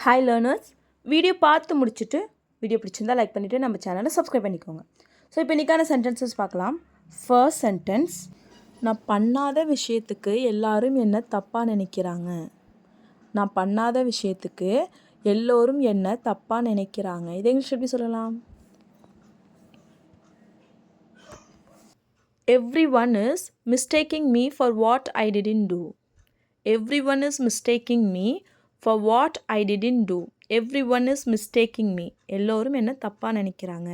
Hi learners, video பார்த்து முடிச்சுட்டு video பிடிச்சிருந்தா லைக் பண்ணிவிட்டு நம்ம சேனலை சப்ஸ்கிரைப் பண்ணிக்கோங்க. ஸோ இப்போ இன்றைக்கான சென்டென்சஸ் பார்க்கலாம். ஃபர்ஸ்ட் சென்டென்ஸ், நான் பண்ணாத விஷயத்துக்கு எல்லாரும் என்ன தப்பாக நினைக்கிறாங்க. நான் பண்ணாத விஷயத்துக்கு எல்லோரும் என்ன தப்பாக நினைக்கிறாங்க. இதை இங்கிலீஷ் எப்படி சொல்லலாம்? Everyone is mistaking me for what I didn't do. Everyone is mistaking me for what I didn't do. Everyone is mistaking me. எல்லோரும் என்ன தப்பாக நினைக்கிறாங்க.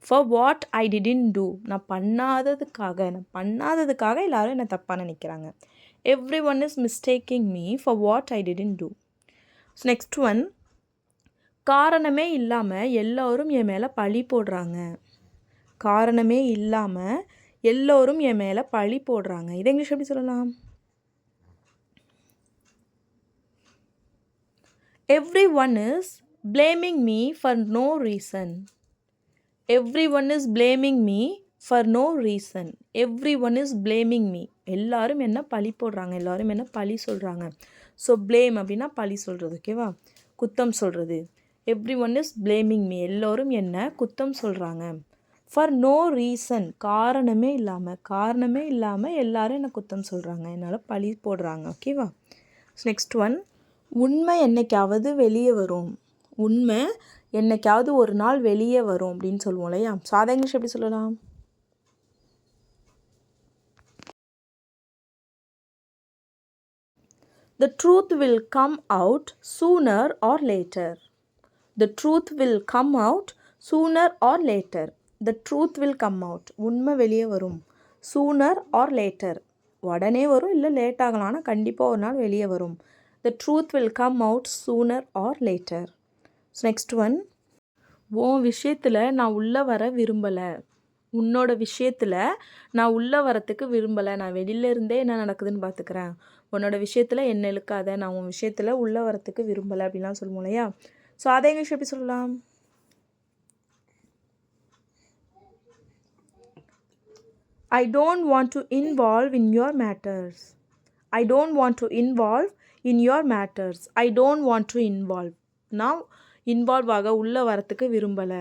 For what I didn't do. நான் பண்ணாததுக்காக எல்லாரும் என்ன தப்பாக நினைக்கிறாங்க. Everyone is mistaking me for what I didn't do. So next one, காரணமே இல்லாமல் எல்லோரும் என் மேலே பழி போடுறாங்க. காரணமே இல்லாமல் எல்லோரும் என் மேலே பழி போடுறாங்க. இதை இங்கிலீஷ் எப்படி சொல்லலாம்? Everyone is blaming me for no reason. Everyone is blaming me for no reason. Everyone is blaming me. எல்லாரும் என்ன பழி போடுறாங்க, எல்லாரும் என்ன பழி சொல்கிறாங்க. ஸோ blame அப்படின்னா பழி சொல்கிறது, ஓகேவா? குத்தம் சொல்கிறது. Everyone is blaming me. எல்லோரும் என்ன குத்தம் சொல்கிறாங்க. For no reason. காரணமே இல்லாமல் எல்லாரும் என்ன குத்தம் சொல்கிறாங்க, என்னால் பழி போடுறாங்க, ஓகேவா? நெக்ஸ்ட் ஒன், உண்மை என்னைக்காவது வெளியே வரும். உண்மை என்னைக்காவது ஒரு நாள் வெளியே வரும் அப்படின்னு சொல்லுவோம் இல்லையா? சாதா இங்கிலீஷ் எப்படி சொல்லலாம்? The truth will come out sooner or later. The truth will come out sooner or later. The truth will come out. உண்மை வெளியே வரும். Sooner or later. உடனே வரும், இல்லை லேட் ஆகலாம், ஆனால் கண்டிப்பாக ஒரு நாள் வெளியே வரும். The truth will come out sooner or later. So next one, உன் விஷயத்தில் நான் உள்ளே வர விரும்பலை. உன்னோட விஷயத்தில் நான் உள்ளே வரத்துக்கு விரும்பலை. நான் வெளியில இருந்தே என்ன நடக்குதுன்னு பார்த்துக்கிறேன். உன்னோட விஷயத்தில் என்ன இழுக்காத, நான் உன் விஷயத்தில் உள்ளே வரத்துக்கு விரும்பலை அப்படின்லாம் சொல்லுவோம் இல்லையா? ஸோ அதை இங்கிலீஷ் எப்படி சொல்லலாம்? I don't want to involve in your matters. I don't want to involve in your matters. I don't want to involve. நான் இன்வால்வ் ஆக உள்ளே வரத்துக்கு விரும்பலை.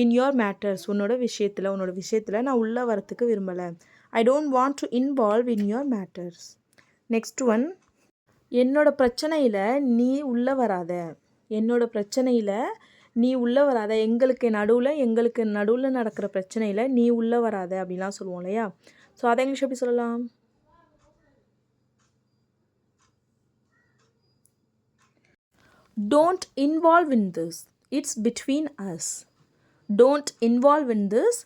In your matters. உன்னோட விஷயத்தில் நான் உள்ளே வரத்துக்கு விரும்பலை. I don't want to involve in your matters. Next one, என்னோட பிரச்சனையில் நீ உள்ளே வராத. என்னோட பிரச்சனையில் நீ உள்ளே வராத. எங்களுக்கு நடுவில் நடக்கிற பிரச்சனையில் நீ உள்ளே வராத அப்படின்லாம் சொல்லுவோம் இல்லையா? ஸோ அதை இங்கிலீஷ் எப்படி சொல்லலாம்? Don't involve in this. It's between us. Don't involve in this.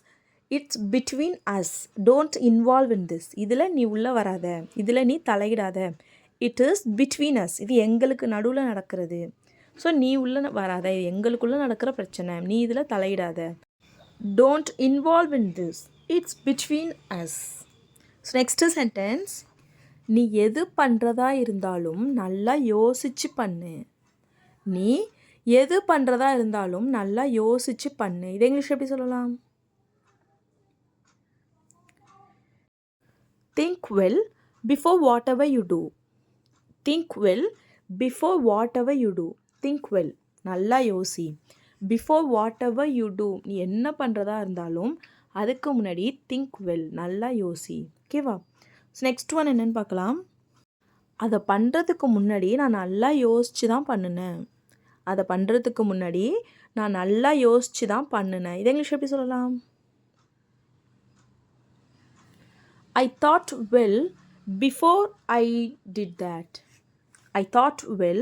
It's between us. Don't involve in this. இதில் நீ உள்ளே வராத, இதில் நீ தலையிடாத. It is between us. இது எங்களுக்கு நடுவில் நடக்கிறது. ஸோ நீ உள்ளே வராத, இது எங்களுக்குள்ளே நடக்கிற பிரச்சனை, நீ இதில் தலையிடாத. Don't involve in this. It's between us. So next sentence, நீ எது பண்ணுறதா இருந்தாலும் நல்லா யோசிச்சு பண்ணு. நீ எது பண்ணுறதா இருந்தாலும் நல்லா யோசிச்சு பண்ணு. இதை இங்கிலீஷ் எப்படி சொல்லலாம்? Think well before whatever you do. Think well before whatever you do. Think well. நல்லா யோசி. Before whatever you do. நீ என்ன பண்ணுறதா இருந்தாலும் அதுக்கு முன்னாடி think well. நல்லா யோசி, ஓகேவா? நெக்ஸ்ட் ஒன் என்னன்னு பார்க்கலாம். அதை பண்ணுறதுக்கு முன்னாடி நான் நல்லா யோசித்து தான் பண்ணினேன். அதை பண்ணுறதுக்கு முன்னாடி நான் நல்லா யோசித்து தான் பண்ணினேன். இதை இங்கிலீஷ் எப்படி சொல்லலாம்? I thought well before I did that. I thought well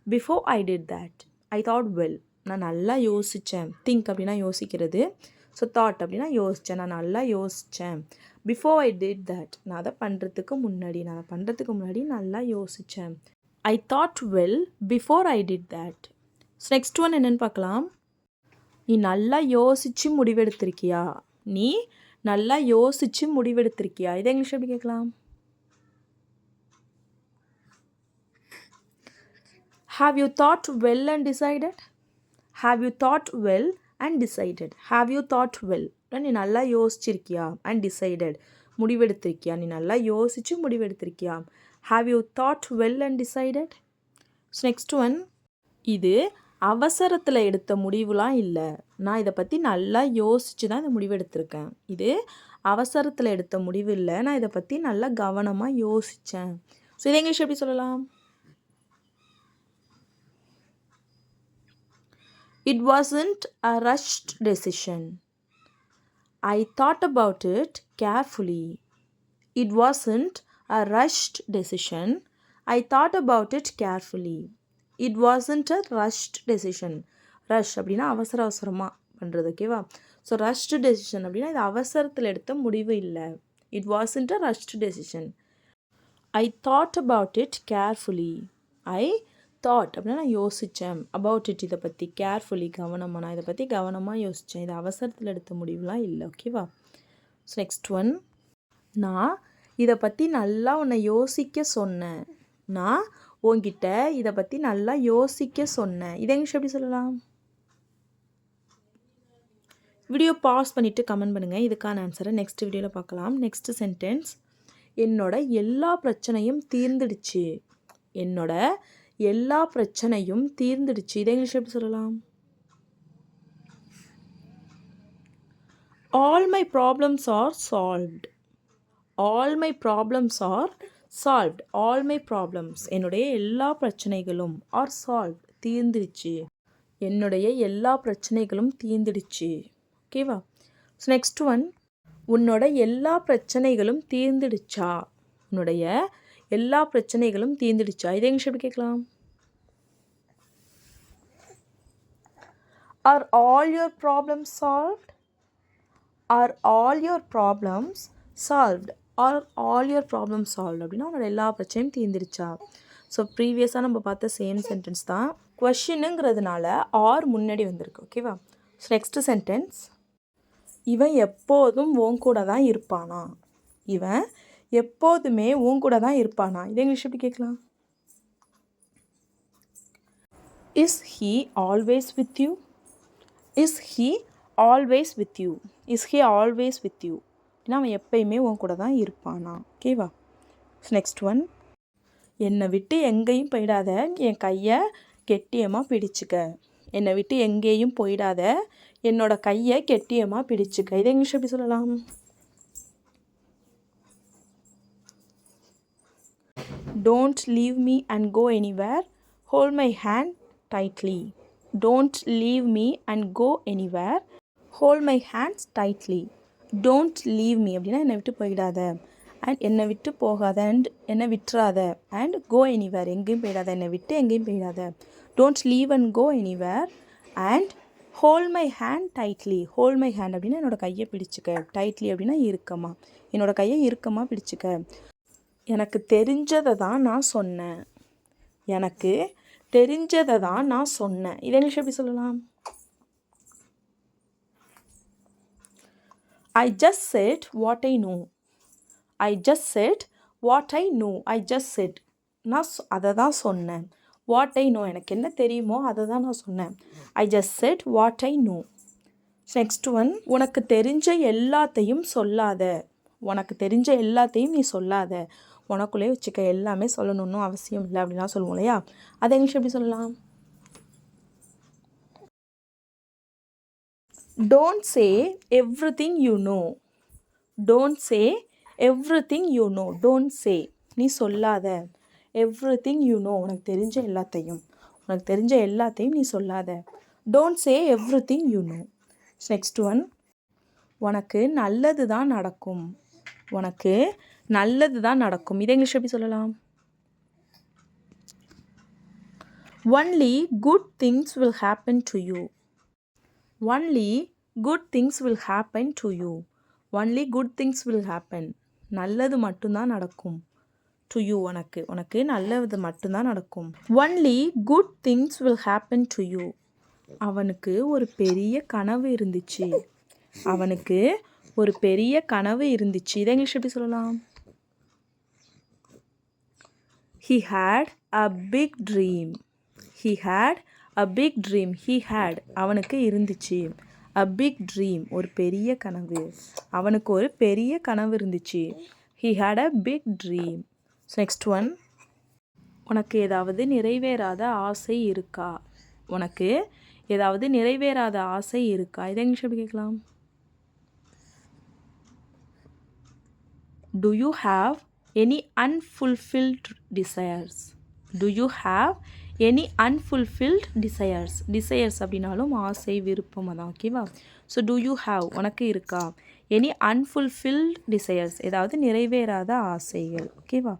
before I did that. I thought well. நான் நல்லா யோசித்தேன். Think அப்படின்னா யோசிக்கிறது. ஸோ தாட் அப்படின்னா யோசித்தேன். நான் நல்லா யோசித்தேன். Before I did that. நான் அதை பண்ணுறதுக்கு முன்னாடி நல்லா யோசித்தேன். I thought well before I did that. So next one என்னென்னு பார்க்கலாம். நீ நல்லா யோசித்து முடிவெடுத்திருக்கியா. நீ நல்லா யோசித்து முடிவெடுத்திருக்கியா. இதை இங்கிலீஷ் எப்படி கேட்கலாம்? Have you thought well and decided? Have you thought well and decided? Have you thought well? நீ நல்லா யோசிச்சிருக்கியா. and decided. முடிவெடுத்திருக்கியா. நீ நல்லா யோசித்து முடிவெடுத்திருக்கியா. Have you thought well and decided? So next one, இது அவசரத்தில் எடுத்த முடிவுலாம் இல்லை. நான் இதை பற்றி நல்லா யோசித்து தான் இந்த முடிவு எடுத்திருக்கேன். இது அவசரத்தில் எடுத்த முடிவு இல்லை. நான் இதை பற்றி நல்லா கவனமாக யோசித்தேன். ஸோ இதை இங்கிலீஷ் எப்படி சொல்லலாம்? It wasn't a rushed decision. I thought about it carefully. It wasn't a rushed decision. I thought about it carefully. It wasn't a rushed decision. Rush அப்படின்னா அவசரமாக பண்ணுறது, ஓகேவா? ஸோ ரஷ்டு டெசிஷன் அப்படின்னா இது அவசரத்தில் எடுத்த முடிவு இல்லை. It wasn't a rushed decision. I thought about it carefully. I thought அப்படின்னா நான் யோசித்தேன். அபவுட் இட் இதை பற்றி, கேர்ஃபுல்லி கவனமாக, நான் இதை பற்றி கவனமாக யோசித்தேன். இது அவசரத்தில் எடுத்த முடிவுலாம் இல்லை, ஓகேவா? ஸோ நெக்ஸ்ட் ஒன், நான் இதை பற்றி நல்லா உன்னை யோசிக்க சொன்னேன். நான் உன்கிட்ட இதை பற்றி நல்லா யோசிக்க சொன்னேன். இதை இங்கிலீஷ் எப்படி சொல்லலாம்? வீடியோ பாஸ் பண்ணிவிட்டு கமெண்ட் பண்ணுங்கள் இதுக்கான ஆன்சரை. நெக்ஸ்ட் வீடியோவில் பார்க்கலாம். நெக்ஸ்ட் சென்டென்ஸ், என்னோட எல்லா பிரச்சனையும் தீர்ந்துடுச்சு. என்னோட எல்லா பிரச்சனையும் தீர்ந்துடுச்சு. இதை இங்கிலீஷ் எப்படி சொல்லலாம்? All my problems are solved. All my problems are solved. All my problems, என்னுடைய எல்லா பிரச்சனைகளும் are solved, தீர்ந்துடுச்சு. என்னுடைய எல்லா பிரச்சனைகளும் தீர்ந்துடுச்சு, ஓகேவா? ஸோ நெக்ஸ்ட் ஒன், உன்னோட எல்லா பிரச்சனைகளும் தீர்ந்துடுச்சா. உன்னுடைய எல்லா பிரச்சனைகளும் தீர்ந்துடுச்சா. இதை இங்கிலீஷ் எப்படி கேட்கலாம்? Are all your problems solved? Are all your problems solved? Are all your problems solved அப்படின்னா உன்னோட எல்லா பிரச்சனையும் தீர்ந்துடுச்சா. ஸோ ப்ரீவியஸாக நம்ம பார்த்த சேம் சென்டென்ஸ் தான். கொஷினுங்கிறதுனால ஆர் முன்னாடி வந்திருக்கு, ஓகேவா? ஸோ நெக்ஸ்ட் சென்டென்ஸ், இவன் எப்போதும் உன் கூட தான் இருப்பானா. இவன் எப்போதுமே உன் கூட தான் இருப்பானா. இதை இங்கிலீஷ் எப்படி கேட்கலாம்? Is he always with you. Is he always with you. Is he always with you அப்படின்னா அவன் எப்பயுமே உன் கூட தான் இருப்பானா, ஓகேவா? ஸோ நெக்ஸ்ட் ஒன், என்னை விட்டு எங்கேயும் போயிடாத, என் கையை கெட்டியமாக பிடிச்சிக்க. என்னை விட்டு எங்கேயும் போயிடாத, என்னோட கையை கெட்டியமாக பிடிச்சிக்க. இதை இங்கிலீஷ் எப்படி சொல்லலாம்? Don't leave me and go anywhere. Hold my hand tightly. Don't leave me and go anywhere. Hold my hands tightly. Don't leave me அப்படின்னா என்னை விட்டு போயிடாத, அண்ட் என்னை விட்டு போகாத, அண்ட் என்னை விட்டுறாத, அண்ட் go anywhere எங்கேயும் போயிடாத, என்னை விட்டு எங்கேயும் போயிடாத. Don't leave and go anywhere and hold my hand tightly. Hold my hand அப்படின்னா என்னோட கையை பிடிச்சிக்க. tightly அப்படின்னா இறுக்கமாக, என்னோட கையை இறுக்கமாக பிடிச்சிக்க. எனக்கு தெரிஞ்சதை தான் நான் சொன்னேன். எனக்கு தெரிஞ்சதை தான் நான் சொன்னேன். இதை இங்கிலீஷ் எப்படி சொல்லலாம்? I just said what I know. I just said what I know. I just said, நான் அதை தான் சொன்னேன். What I know, எனக்கு என்ன தெரியுமோ அதை தான் நான் சொன்னேன். I just said what I know. Next one, உனக்கு தெரிஞ்ச எல்லாத்தையும் சொல்லாத. உனக்கு தெரிஞ்ச எல்லாத்தையும் நீ சொல்லாத. உனக்குள்ளே வச்சுக்க, எல்லாமே சொல்லணும்னு அவசியம் இல்லை அப்படின்லாம் சொல்லுவோம் இல்லையா? அதை இங்கிலீஷ் எப்படி சொல்லலாம்? Don't say everything you know. Don't say everything you know. Don't say, நீ சொல்லாத. Everything you know, உனக்கு தெரிஞ்ச எல்லாத்தையும், உனக்கு தெரிஞ்ச எல்லாத்தையும் நீ சொல்லாத. Don't say everything you know. Next one, உனக்கு நல்லது தான் நடக்கும். உனக்கு நல்லது தான் நடக்கும். இதை இங்கிலீஷ் எப்படி சொல்லலாம்? Only good things will happen to you. Only good things will happen to you. Only good things will happen. நல்லது மட்டும்தான் நடக்கும். To you, உனக்கு, உனக்கு நல்லது மட்டும்தான் நடக்கும். Only good things will happen to you. அவனுக்கு ஒரு பெரிய கனவு இருந்துச்சு. அவனுக்கு ஒரு பெரிய கனவு இருந்துச்சு. இதை இங்கிலீஷ் எப்படி சொல்லலாம்? He had a big dream. He had a big dream. He had, அவனுக்கு இருந்துச்சு. A big dream, ஒரு பெரிய கனவு. அவனுக்கு ஒரு பெரிய கனவு இருந்துச்சு. He had a big dream. Next one, உனக்கு ஏதாவது நிறைவேறாத ஆசை இருக்கா. உனக்கு ஏதாவது நிறைவேறாத ஆசை இருக்கா? இதை இங்கிலீஷ் எப்படி கேட்கலாம்? Do you have any unfulfilled desires? Do you have any unfulfilled desires? Desires அப்படின்னாலும் ஆசை விருப்பம் அதான். ஓகேவா? ஸோ do you have உனக்கு இருக்கா? any unfulfilled desires ஏதாவது நிறைவேறாத ஆசைகள். ஓகேவா?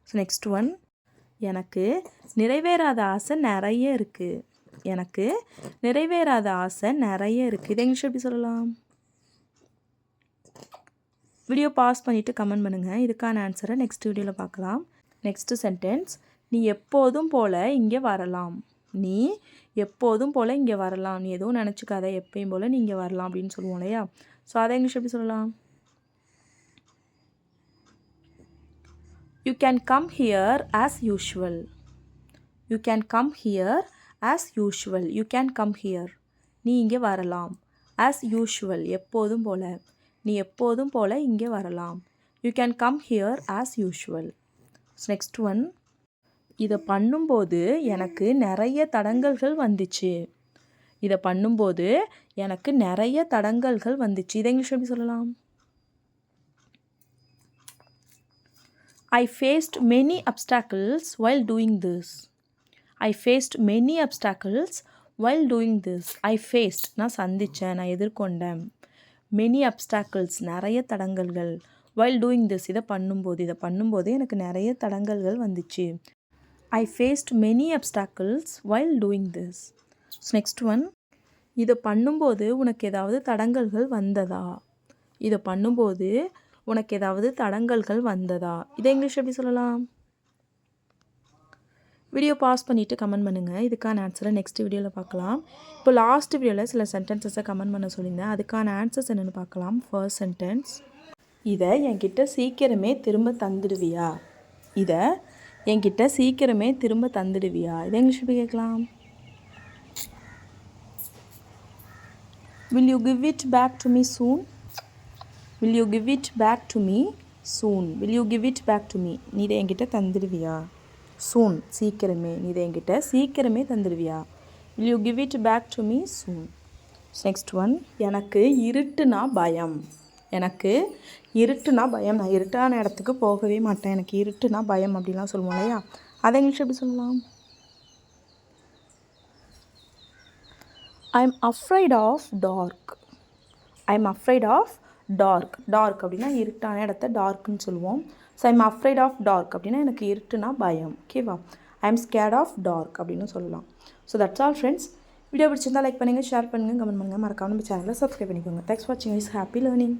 ஸோ நெக்ஸ்ட் ஒன், எனக்கு நிறைவேறாத ஆசை நிறைய இருக்குது. எனக்கு நிறைவேறாத ஆசை நிறைய இருக்குது. இதை இங்கிலீஷ் எப்படி சொல்லலாம்? வீடியோ பாஸ் பண்ணிவிட்டு கமெண்ட் பண்ணுங்கள். இதுக்கான ஆன்சரை நெக்ஸ்ட் வீடியோவில் பார்க்கலாம். நெக்ஸ்ட்டு சென்டென்ஸ், நீ எப்போதும் போல் இங்கே வரலாம். நீ எப்போதும் போல் இங்கே வரலாம். நீ எதுவும் நினச்சிக்காத, எப்பயும் போல் நீ இங்கே வரலாம் அப்படின்னு சொல்லுவோம் இல்லையா? ஸோ அதை இங்கிலீஷ் எப்படி சொல்லலாம்? You can come here as usual. You can come here as usual. You can come here, நீ இங்கே வரலாம். ஆஸ் யூஷுவல், எப்போதும் போல். நீ எப்போதும் போல் இங்கே வரலாம். You can come here as usual. Next one, இதை பண்ணும்போது எனக்கு நிறைய தடங்கல்கள் வந்துச்சு. இதை பண்ணும்போது எனக்கு நிறைய தடங்கல்கள் வந்துச்சு. இதை இங்கிலீஷ் எப்படி சொல்லலாம்? I faced many obstacles while doing this. I faced many obstacles while doing this. I faced நான் சந்தித்தேன், நான் எதிர்கொண்டேன். many obstacles நிறைய தடங்கல்கள். while doing this இதை பண்ணும்போது எனக்கு நிறைய தடங்கல்கள் வந்துச்சு. I faced many obstacles while doing this. Next one, இதை பண்ணும்போது உனக்கு ஏதாவது தடங்கல்கள் வந்ததா? இதை பண்ணும்போது உனக்கு ஏதாவது தடங்கல்கள் வந்ததா? இதை இங்கிலீஷ் எப்படி சொல்லலாம்? வீடியோ பாஸ் பண்ணிவிட்டு கமெண்ட் பண்ணுங்கள். இதுக்கான ஆன்சரை நெக்ஸ்ட் வீடியோவில் பார்க்கலாம். இப்போ லாஸ்ட் வீடியோவில் சில சென்டென்சஸை கமெண்ட் பண்ண சொல்லியிருந்தேன். அதுக்கான ஆன்சர்ஸ் என்னென்னு பார்க்கலாம். ஃபர்ஸ்ட் சென்டென்ஸ், இதை என்கிட்ட சீக்கிரமே திரும்ப தந்துடுவியா? இதை என்கிட்ட சீக்கிரமே திரும்ப தந்துடுவியா? இதை இங்கிலீஷ் எப்படி கேட்கலாம்? Will you give it back to me soon? Will you give it back to me soon? Will you give it back to me? நீ இதை என்கிட்ட தந்துடுவியா? soon, சீக்கிரமே. நீ இதை என்கிட்ட சீக்கிரமே தந்துடுவியா? Will you give it back to me soon? Next one, எனக்கு இருட்டுனா பயம். எனக்கு இருட்டுனா பயம். நான் இருட்டான இடத்துக்கு போகவே மாட்டேன். எனக்கு இருட்டுனா பயம் அப்படிலாம் சொல்லுவோம் இல்லையா? அதை இங்கிலீஷ் எப்படி சொல்லலாம்? I'm afraid of dark. I'm afraid of dark. dark அப்படின்னா இருட்டான இடத்த டார்க்குன்னு சொல்லுவோம். So I'm afraid of dark அப்படின்னா எனக்கு இருட்டுனா பயம். ஓகேவா? I'm scared of dark அப்படின்னு சொல்லலாம். So that's all friends. Video பிடிச்சிருந்தால் லைக் பண்ணுங்கள், ஷேர் பண்ணுங்கள், கமெண்ட் பண்ணுங்கள். மறக்காம நம்ம சேனலை சப்ஸ்கிரைப் பண்ணிக்கோங்க. தேங்க்ஸ் ஃபார் வாட்சிங். Is happy learning.